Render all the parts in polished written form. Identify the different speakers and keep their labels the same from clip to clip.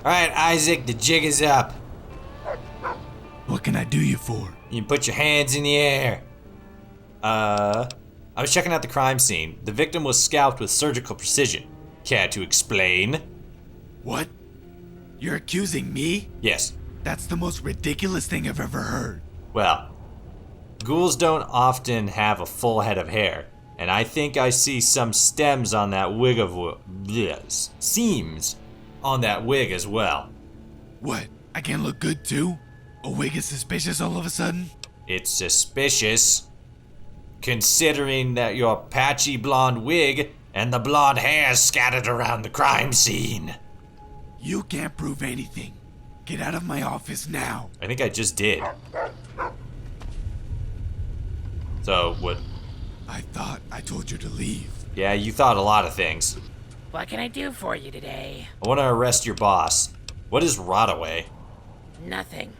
Speaker 1: Alright, Isaac, the jig is up.
Speaker 2: What can I do you for?
Speaker 1: You can put your hands in the air. I was checking out the crime scene. The victim was scalped with surgical precision. Care to explain?
Speaker 2: What? You're accusing me?
Speaker 1: Yes.
Speaker 2: That's the most ridiculous thing I've ever heard.
Speaker 1: Well, ghouls don't often have a full head of hair, and I think I see some stems on that wig of seams on that wig as well.
Speaker 2: What? I can't look good too? A wig is suspicious all of a sudden?
Speaker 1: It's suspicious, considering that your patchy blonde wig and the blonde hair scattered around the crime scene.
Speaker 2: You can't prove anything. Get out of my office now.
Speaker 1: I think I just did. So, what?
Speaker 2: I thought I told you to leave.
Speaker 1: Yeah, you thought a lot of things.
Speaker 3: What can I do for you today?
Speaker 1: I want to arrest your boss. What is Rodaway?
Speaker 3: Nothing.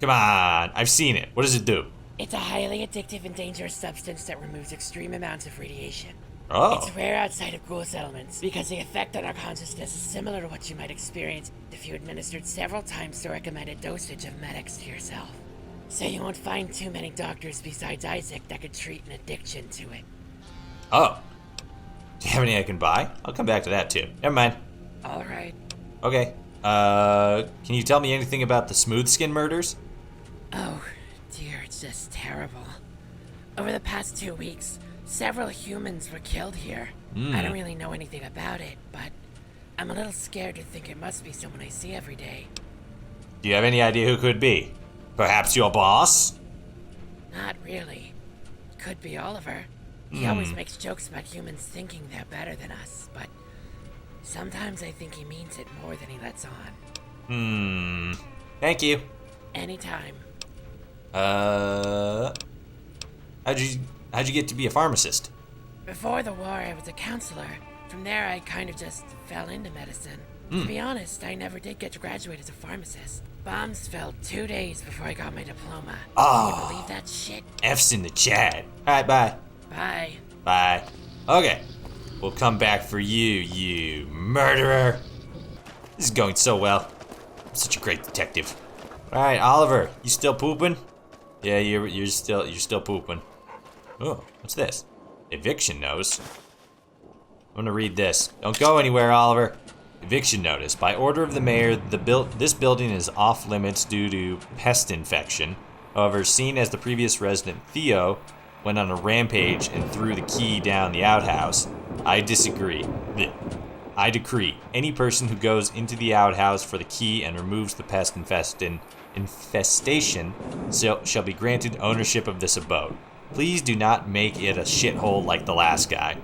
Speaker 1: Come on, I've seen it. What does it do?
Speaker 3: It's a highly addictive and dangerous substance that removes extreme amounts of radiation.
Speaker 1: Oh.
Speaker 3: It's rare outside of ghoul settlements because the effect on our consciousness is similar to what you might experience if you administered several times the recommended dosage of Medex to yourself. So you won't find too many doctors besides Isaac that could treat an addiction to it.
Speaker 1: Oh. Do you have any I can buy? I'll come back to that too. Never mind.
Speaker 3: Alright.
Speaker 1: Okay. Can you tell me anything about the Smooth Skin murders?
Speaker 3: Oh, dear, it's just terrible. Over the past 2 weeks, several humans were killed here. I don't really know anything about it, but I'm a little scared to think it must be someone I see every day.
Speaker 1: Do you have any idea who it could be? Perhaps your boss?
Speaker 3: Not really. Could be Oliver. He always makes jokes about humans thinking they're better than us, but sometimes I think he means it more than he lets on.
Speaker 1: Thank you.
Speaker 3: Anytime.
Speaker 1: How'd you get to be a pharmacist?
Speaker 3: Before the war, I was a counselor. From there, I kind of just fell into medicine. To be honest, I never did get to graduate as a pharmacist. Bombs fell 2 days before I got my diploma. Can you believe that shit?
Speaker 1: F's in the chat. Alright, bye.
Speaker 3: Bye.
Speaker 1: Bye. Okay. We'll come back for you, you murderer. This is going so well. I'm such a great detective. Alright, Oliver, you still pooping? Yeah, you're still pooping. Oh, what's this? Eviction notice. I'm gonna read this. Don't go anywhere, Oliver. Eviction notice. By order of the mayor, this building is off limits due to pest infection. However, seen as the previous resident, Theo, went on a rampage and threw the key down the outhouse, I disagree. I decree any person who goes into the outhouse for the key and removes the pest infestation shall be granted ownership of this abode. Please do not make it a shithole like the last guy.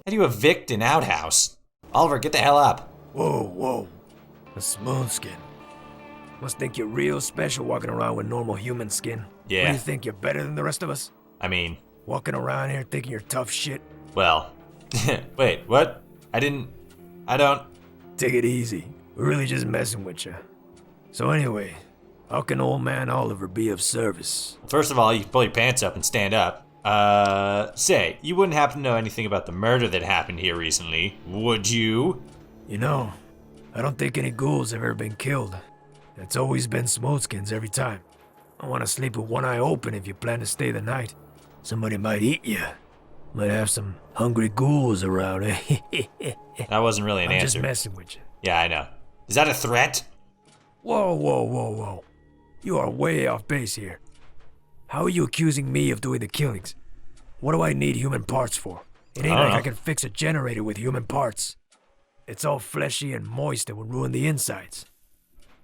Speaker 1: How do you evict an outhouse? Oliver, get the hell up.
Speaker 4: Whoa. A smooth skin. Must think you're real special walking around with normal human skin.
Speaker 1: Yeah.
Speaker 4: What do you think, you're better than the rest of us?
Speaker 1: I mean,
Speaker 4: Walking around here thinking you're tough shit?
Speaker 1: well, wait, what? I don't.
Speaker 4: Take it easy. We're really just messing with you. So anyway, how can old man Oliver be of service?
Speaker 1: First of all, you pull your pants up and stand up. Say, you wouldn't happen to know anything about the murder that happened here recently, would you?
Speaker 4: You know, I don't think any ghouls have ever been killed. It's always been smoothskins every time. I want to sleep with one eye open if you plan to stay the night. Somebody might eat you. Might have some hungry ghouls around.
Speaker 1: That wasn't really an
Speaker 4: I'm
Speaker 1: answer.
Speaker 4: just messing with you.
Speaker 1: Yeah, I know. Is that a threat?
Speaker 4: Whoa. You are way off base here. How are you accusing me of doing the killings? What do I need human parts for? It ain't like I can fix a generator with human parts. It's all fleshy and moist and would ruin the insides.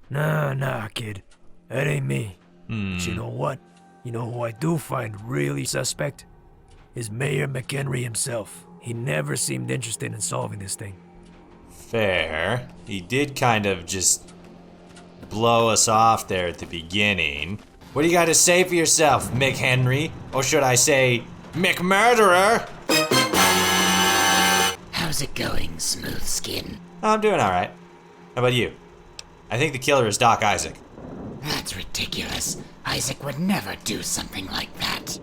Speaker 4: Nah, kid. That ain't me. But you know what? You know who I do find really suspect? Is Mayor Mick Henry himself. He never seemed interested in solving this thing.
Speaker 1: Fair. He did kind of just blow us off there at the beginning. What do you got to say for yourself, Mick Henry? Or should I say, Mick Murderer?
Speaker 3: How's it going, Smooth Skin?
Speaker 1: I'm doing alright. How about you? I think the killer is Doc Isaac.
Speaker 3: That's ridiculous. Isaac would never do something like that.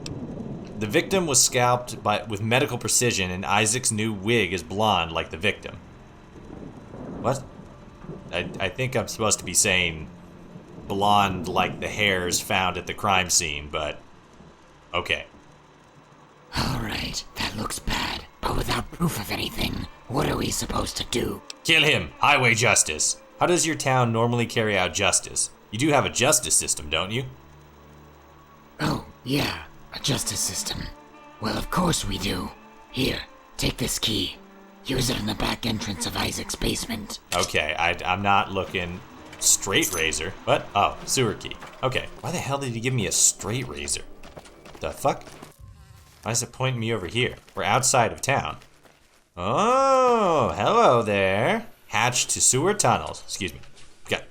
Speaker 1: The victim was scalped with medical precision, and Isaac's new wig is blonde like the victim. What? I think I'm supposed to be saying blonde like the hairs found at the crime scene, but okay.
Speaker 5: Alright, that looks bad. But without proof of anything, what are we supposed to do?
Speaker 1: Kill him! Highway justice! How does your town normally carry out justice? You do have a justice system, don't you?
Speaker 5: Oh, yeah, a justice system. Well, of course we do. Here, take this key. Use it in the back entrance of Isaac's basement.
Speaker 1: Okay, I'm not looking... Straight razor? What? Oh, sewer key. Okay, why the hell did he give me a straight razor? The fuck? Why is it pointing me over here? We're outside of town. Oh, hello there. Hatch to sewer tunnels. Excuse me.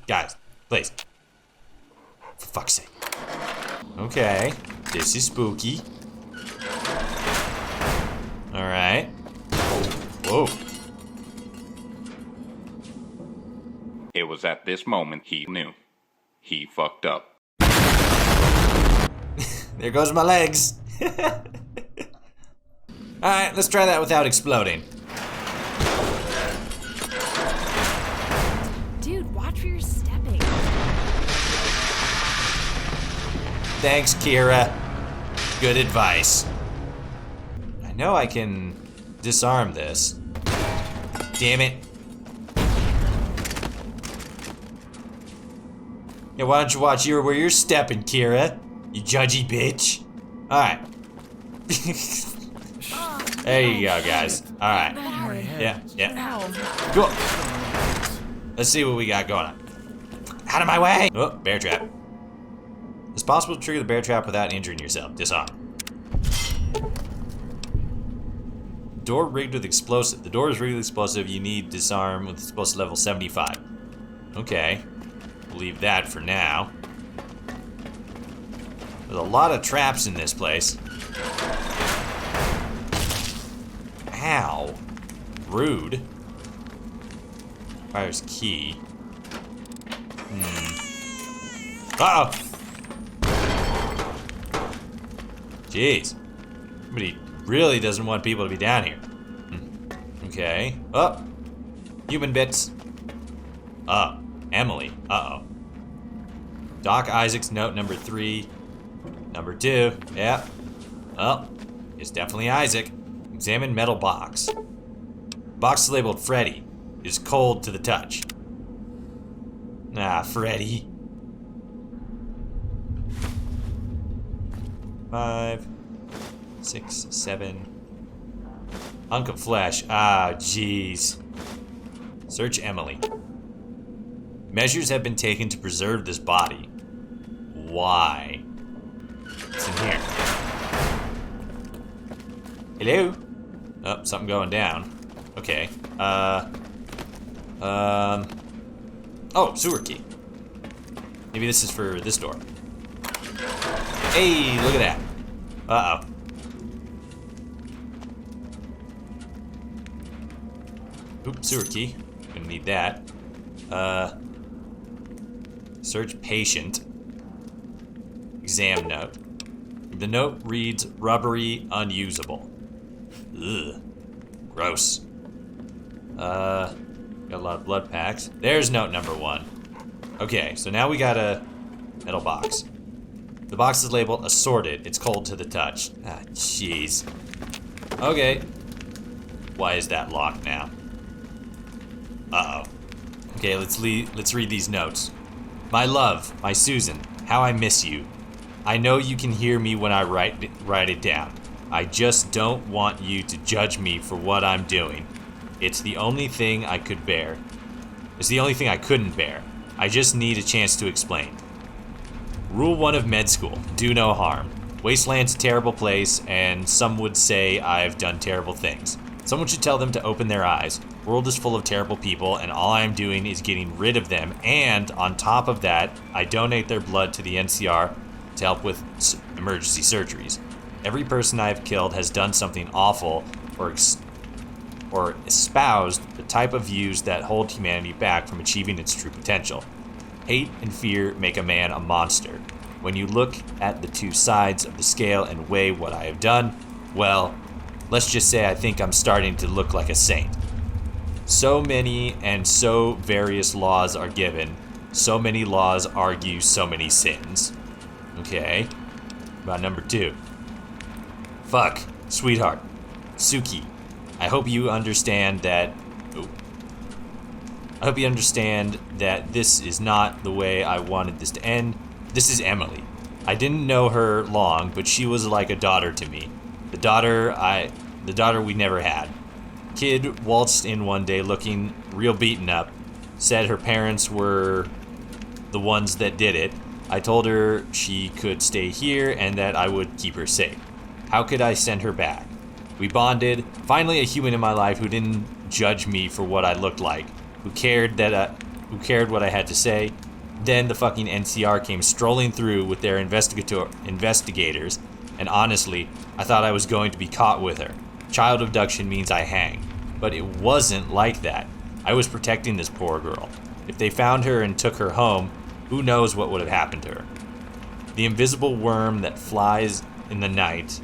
Speaker 1: Guys, please. For fuck's sake. Okay, this is spooky. Alright. Whoa.
Speaker 6: It was at this moment he knew. He fucked up.
Speaker 1: There goes my legs. Alright, let's try that without exploding.
Speaker 7: Dude, watch where you're stepping.
Speaker 1: Thanks, Kira. Good advice. I know I can disarm this. Damn it. Yeah, why don't you watch where you're stepping, Kira? You judgy bitch. Alright. There you go, guys. Alright. Yeah. Cool. Let's see what we got going on. Out of my way! Oh, bear trap. It's possible to trigger the bear trap without injuring yourself. Disarm. Door rigged with explosive. The door is rigged with explosive. You need disarm with explosive level 75. Okay. We'll leave that for now. There's a lot of traps in this place. Ow. Rude. Fire's key. Uh-oh! Jeez. Somebody really doesn't want people to be down here. Okay. Oh! Human bits. Emily. Uh-oh. Doc Isaac's note number 3. Number 2. Yep. Oh. It's definitely Isaac. Examine metal box. Box is labeled Freddy. Is cold to the touch. Ah, Freddy. 5, 6, 7. Hunk of flesh. Ah, jeez. Search Emily. Measures have been taken to preserve this body. Why? What's in here? Hello? Oh, something going down. Okay. Oh, sewer key. Maybe this is for this door. Hey, look at that. Uh-oh. Oops, sewer key. Gonna need that. Search patient. Exam note. The note reads rubbery, unusable. Ugh. Gross. Got a lot of blood packs. There's note number 1. Okay, so now we got a metal box. The box is labeled assorted. It's cold to the touch. Ah, jeez. Okay. Why is that locked now? Uh-oh. Okay, let's read these notes. My love, my Susan, how I miss you. I know you can hear me when I write it down. I just don't want you to judge me for what I'm doing. It's the only thing I could bear. It's the only thing I couldn't bear. I just need a chance to explain. Rule 1 of med school, do no harm. Wasteland's a terrible place, and some would say I've done terrible things. Someone should tell them to open their eyes. The world is full of terrible people, and all I'm doing is getting rid of them, and on top of that, I donate their blood to the NCR to help with emergency surgeries. Every person I've killed has done something awful or espoused the type of views that hold humanity back from achieving its true potential. Hate and fear make a man a monster. When you look at the two sides of the scale and weigh what I have done, well, let's just say I think I'm starting to look like a saint. So many and so various laws are given. So many laws argue so many sins. Okay. About number 2. Fuck, sweetheart. Suki, I hope you understand that... I hope you understand that this is not the way I wanted this to end. This is Emily. I didn't know her long, but she was like a daughter to me. The daughter we never had. Kid waltzed in one day looking real beaten up. Said her parents were the ones that did it. I told her she could stay here and that I would keep her safe. How could I send her back? We bonded. Finally a human in my life who didn't judge me for what I looked like. Who cared what I had to say. Then the fucking NCR came strolling through with their investigators, and honestly, I thought I was going to be caught with her. Child abduction means I hang. But it wasn't like that. I was protecting this poor girl. If they found her and took her home, who knows what would have happened to her. The invisible worm that flies in the night,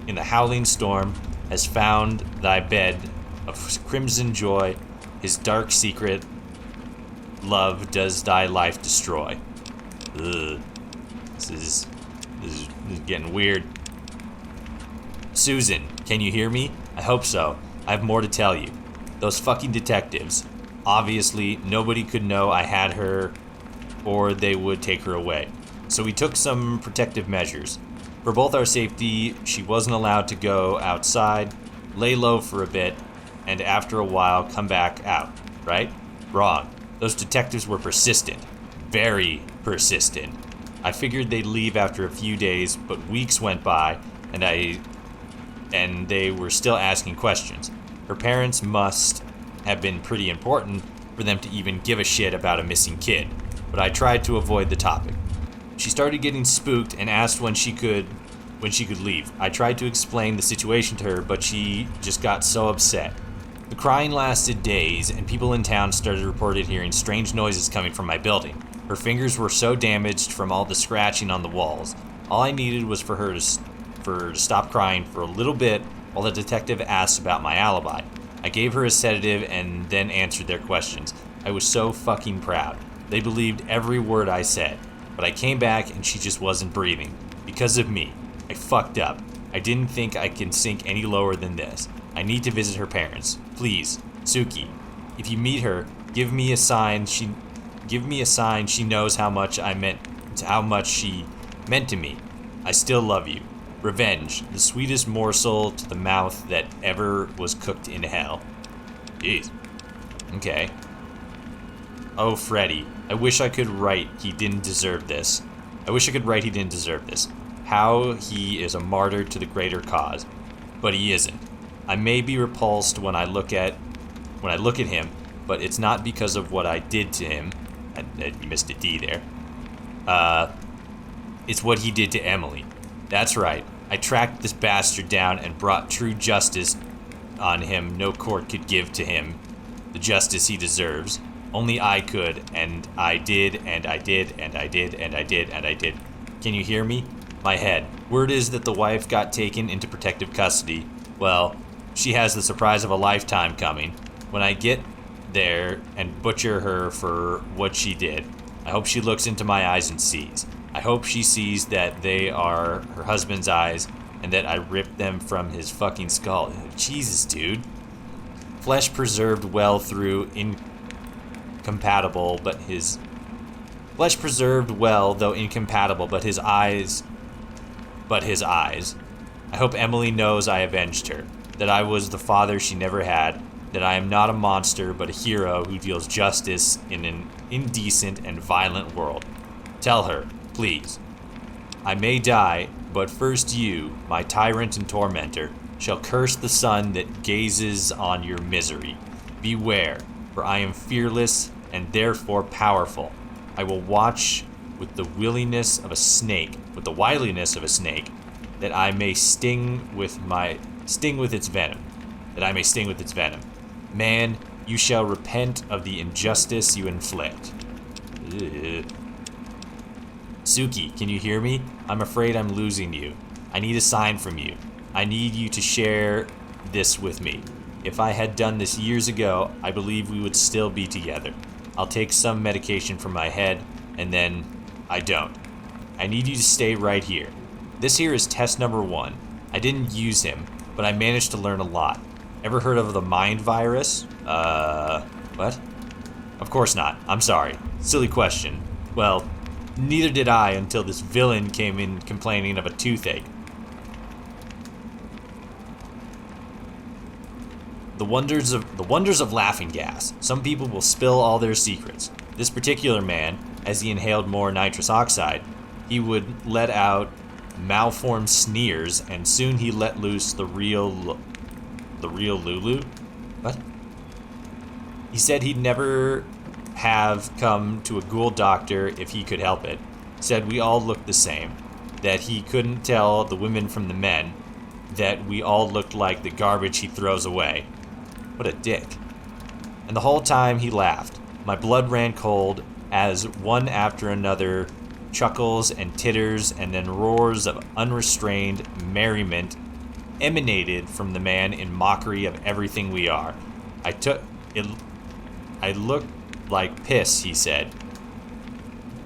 Speaker 1: in the howling storm, has found thy bed of crimson joy. His dark secret love does thy life destroy. Ugh. This is getting weird. Susan, can you hear me? I hope so. I have more to tell you. Those fucking detectives. Obviously, nobody could know I had her or they would take her away. So we took some protective measures. For both our safety, she wasn't allowed to go outside, lay low for a bit, and after a while come back out, right? Wrong. Those detectives were persistent. Very persistent. I figured they'd leave after a few days, but weeks went by, and they were still asking questions. Her parents must have been pretty important for them to even give a shit about a missing kid, but I tried to avoid the topic. She started getting spooked and asked when she could leave. I tried to explain the situation to her, but she just got so upset. The crying lasted days, and people in town started reported hearing strange noises coming from my building. Her fingers were so damaged from all the scratching on the walls. All I needed was for her to stop crying for a little bit while the detective asked about my alibi. I gave her a sedative and then answered their questions. I was so fucking proud. They believed every word I said. But I came back and she just wasn't breathing. Because of me. I fucked up. I didn't think I can sink any lower than this. I need to visit her parents. Please, Suki, if you meet her, give me a sign she knows how much she meant to me. I still love you. Revenge, the sweetest morsel to the mouth that ever was cooked in hell. Jeez. Okay. Oh, Freddy, I wish I could write he didn't deserve this. How he is a martyr to the greater cause. But he isn't. I may be repulsed when I look at him, but it's not because of what I did to him. You missed a D there. It's what he did to Emily. That's right. I tracked this bastard down and brought true justice on him. No court could give to him the justice he deserves. Only I could, and I did, and I did, and I did, and I did, and I did. Can you hear me? My head. Word is that the wife got taken into protective custody. Well, she has the surprise of a lifetime coming. When I get there and butcher her for what she did, I hope she looks into my eyes and sees. I hope she sees that they are her husband's eyes and that I ripped them from his fucking skull. Jesus, dude. Flesh preserved well though incompatible, but his eyes. I hope Emily knows I avenged her, that I was the father she never had, that I am not a monster but a hero who deals justice in an indecent and violent world. Tell her, please. I may die, but first you, my tyrant and tormentor, shall curse the sun that gazes on your misery. Beware, for I am fearless and therefore powerful. I will watch with the wiliness of a snake, that I may sting with its venom. Man, you shall repent of the injustice you inflict. Ugh. Suki, can you hear me? I'm afraid I'm losing you. I need a sign from you. I need you to share this with me. If I had done this years ago, I believe we would still be together. I'll take some medication for my head, and then I don't. I need you to stay right here. This here is test number 1. I didn't use him, but I managed to learn a lot. Ever heard of the mind virus? What? Of course not. I'm sorry. Silly question. Well, neither did I until this villain came in complaining of a toothache. The wonders of laughing gas. Some people will spill all their secrets. This particular man, as he inhaled more nitrous oxide, he would let out malformed sneers, and soon he let loose the real Lulu? What? He said he'd never have come to a ghoul doctor if he could help it. Said we all looked the same. That he couldn't tell the women from the men. That we all looked like the garbage he throws away. What a dick. And the whole time he laughed. My blood ran cold as one after another chuckles and titters and then roars of unrestrained merriment emanated from the man in mockery of everything we are. I looked like piss, he said.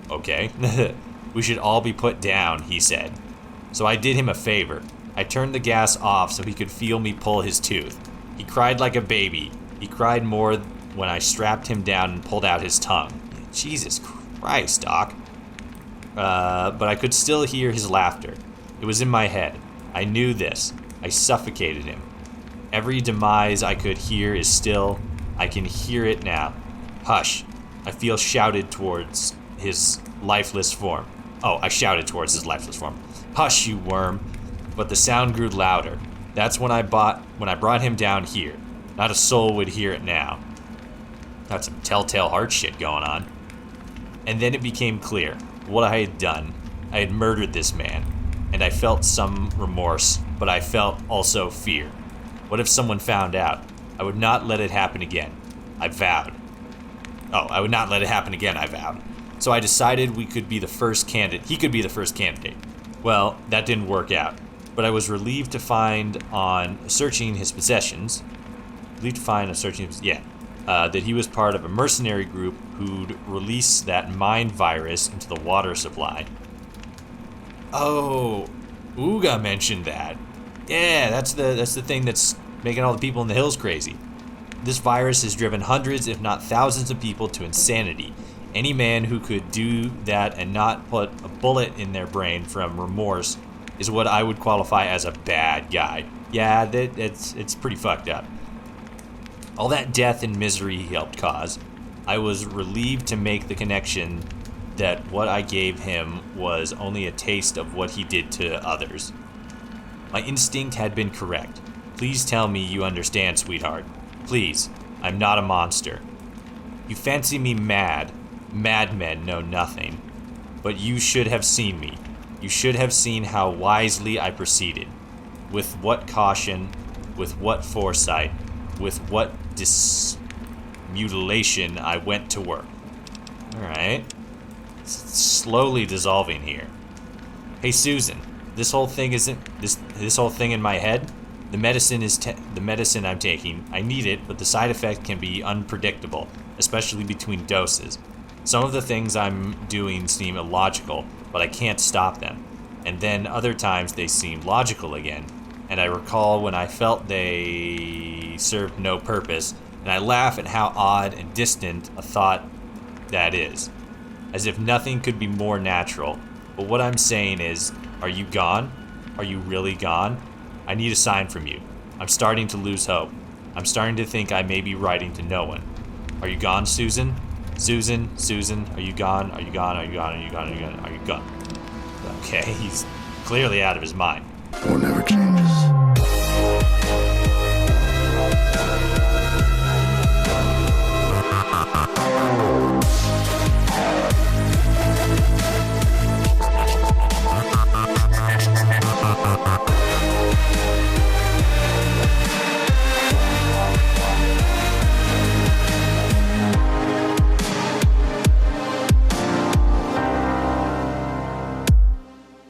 Speaker 1: Okay. We should all be put down, he said. So I did him a favor. I turned the gas off so he could feel me pull his tooth. He cried like a baby. He cried more when I strapped him down and pulled out his tongue. Jesus Christ, Doc. But I could still hear his laughter. It was in my head. I knew this. I suffocated him. Every demise I could hear is still. I can hear it now. Hush. I feel shouted towards his lifeless form. Oh, I shouted towards his lifeless form. Hush, you worm. But the sound grew louder. That's when I brought him down here. Not a soul would hear it now. That's some telltale heart shit going on. And then it became clear what I had done. I had murdered this man, and I felt some remorse, but I felt also fear. What if someone found out? I would not let it happen again. I vowed. I would not let it happen again, I vowed. So I decided he could be the first candidate. Well, that didn't work out, but I was relieved to find on searching his possessions, that he was part of a mercenary group who'd release that mind virus into the water supply. Oh, Ooga mentioned that. Yeah, that's the thing that's making all the people in the hills crazy. This virus has driven hundreds, if not thousands of people to insanity. Any man who could do that and not put a bullet in their brain from remorse is what I would qualify as a bad guy. Yeah, it's pretty fucked up. All that death and misery he helped cause, I was relieved to make the connection that what I gave him was only a taste of what he did to others. My instinct had been correct. Please tell me you understand, sweetheart. Please, I'm not a monster. You fancy me mad. Madmen know nothing. But you should have seen me. You should have seen how wisely I proceeded. With what caution, with what foresight, with what mutilation I went to work. Alright. Slowly dissolving here. Hey Susan, this whole thing in my head? The medicine I'm taking, I need it, but the side effect can be unpredictable, especially between doses. Some of the things I'm doing seem illogical, but I can't stop them. And then other times they seem logical again. And I recall when I felt they served no purpose, and I laugh at how odd and distant a thought that is. As if nothing could be more natural. But what I'm saying is, are you gone? Are you really gone? I need a sign from you. I'm starting to lose hope. I'm starting to think I may be writing to no one. Are you gone, Susan? Susan, are you gone? Are you gone? Are you gone? Are you gone? Are you gone? Are you gone? Okay, he's clearly out of his mind.
Speaker 2: Or never changes.